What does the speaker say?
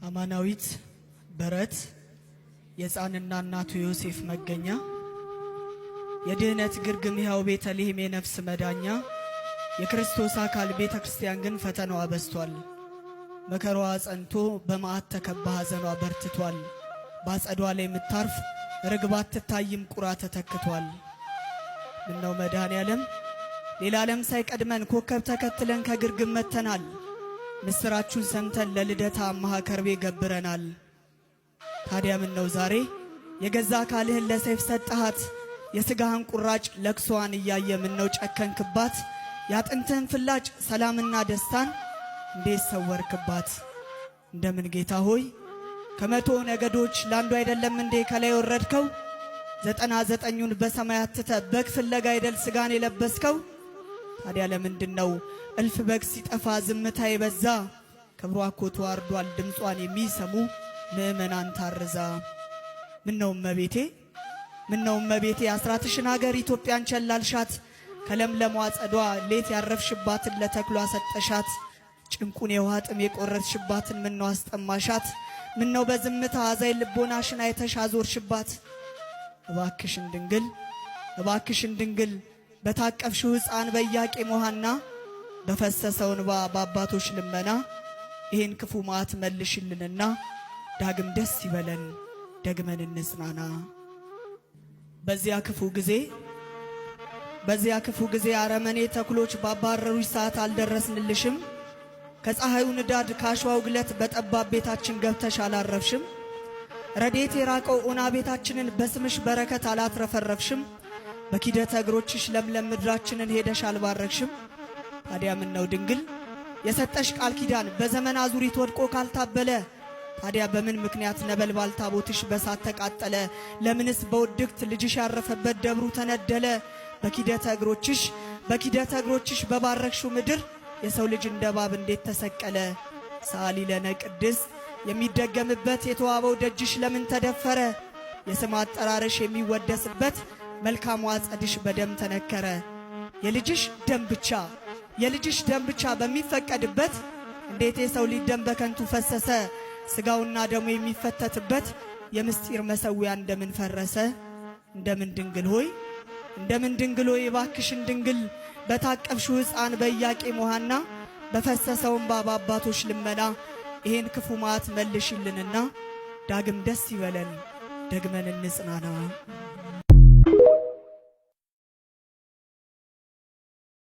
አማናዊት በረት የሕፃንና እናቱ ዮሴፍ መገኛ የድህነት ግርግም ሕያው ቤተልሔም የነፍስ መዳኛ የክርስቶስ አካል ቤተ ክርስቲያን ግን ፈተናዋ በዝቷል። መከራዋ ጸንቶ በመዓት ተከባ ሐዘኗ በርትቷል። ባጸዷ ላይ የምታርፍ ርግባት ትታይም ቁራ ተተክቷል። ምነው መድኃኔዓለም ሌላ ዓለም ሳይቀድመን ኮከብ ተከትለን ከግርግም መተናል። ምስራቹን ሰምተን ለልደታ አማሃ ከርቤ ገብረናል። ታዲያ ምነው ዛሬ የገዛ አካልህን ለሰይፍ ሰጠሃት? የሥጋህን ቁራጭ ለቅሶዋን እያየ ምነው ጨከንክባት? ያጥንትህን ፍላጭ ሰላምና ደስታን እንዴት ሰወርክባት? እንደምን ጌታ ሆይ ከመቶ ነገዶች ላንዱ አይደለም እንዴ ከላይ ወረድከው? 99ኙን በሰማያት ትተህ በግ ፍለጋ አይደል ሥጋን የለበስከው? ታዲያ ለምንድነው እልፍ በግ ሲጠፋ ዝምታ የበዛ? ክብሯ እኮ ተዋርዷል ድምጿን የሚሰሙ ምእመናን ታርዛ። ምነው እመቤቴ አስራትሽን አገር ኢትዮጵያን ቸላልሻት? ከለምለሟ ጸዷ ሌት ያረፍሽባትን ለተክሏ ሰጠሻት። ጭንቁን የውሃ ጥም የቆረጥሽባትን ምነው አስጠማሻት? ምነው በዝምታ አዛይ ልቦናሽን አይተሽ አዞርሽባት? እባክሽን ድንግል በታቀፍሽው ሕፃን በኢያቄም ሐና በፈሰሰው እንባ በአባቶች ልመና ይህን ክፉ መዓት መልሽልንና ዳግም ደስ ይበለን ደግመን እንጽናና። በዚያ ክፉ ጊዜ አረመኔ ተኩሎች ባባረሩሽ ሰዓት አልደረስንልሽም። ከፀሐዩ ንዳድ ካሸዋው ግለት በጠባብ ቤታችን ገብተሽ አላረፍሽም። ረዴት የራቀው ኦና ቤታችንን በስምሽ በረከት አላትረፈረፍሽም። በኪደተ እግሮችሽ ለምለም ምድራችንን ሄደሽ አልባረክሽም። ታዲያ ምነው ድንግል የሰጠሽ ቃል ኪዳን በዘመን አዙሪት ወድቆ ካልታበለ? ታዲያ በምን ምክንያት ነበልባል ታቦትሽ በሳት ተቃጠለ? ለምንስ በውድቅት ልጅሽ ያረፈበት ደብሩ ተነደለ? በኪደተ እግሮችሽ በባረክሽው ምድር የሰው ልጅ እንደ እባብ እንዴት ተሰቀለ? ሰአሊ ለነ ቅድስት የሚደገምበት የተዋበው ደጅሽ ለምን ተደፈረ? የስም አጠራርሽ የሚወደስበት መልካሙ አጸድሽ በደም ተነከረ። የልጅሽ ደም ብቻ በሚፈቀድበት እንዴት የሰው ልጅ ደም በከንቱ ፈሰሰ? ሥጋውና ደሙ የሚፈተትበት የምስጢር መሠዊያ እንደምን ፈረሰ? እንደምን ድንግል ሆይ እባክሽን ድንግል በታቀፍሽው ሕፃን በኢያቄም ሐና በፈሰሰው እንባ በአባቶች ልመና ይሄን ክፉ መዓት መልሽልንና ዳግም ደስ ይበለን ደግመን እንጽናና።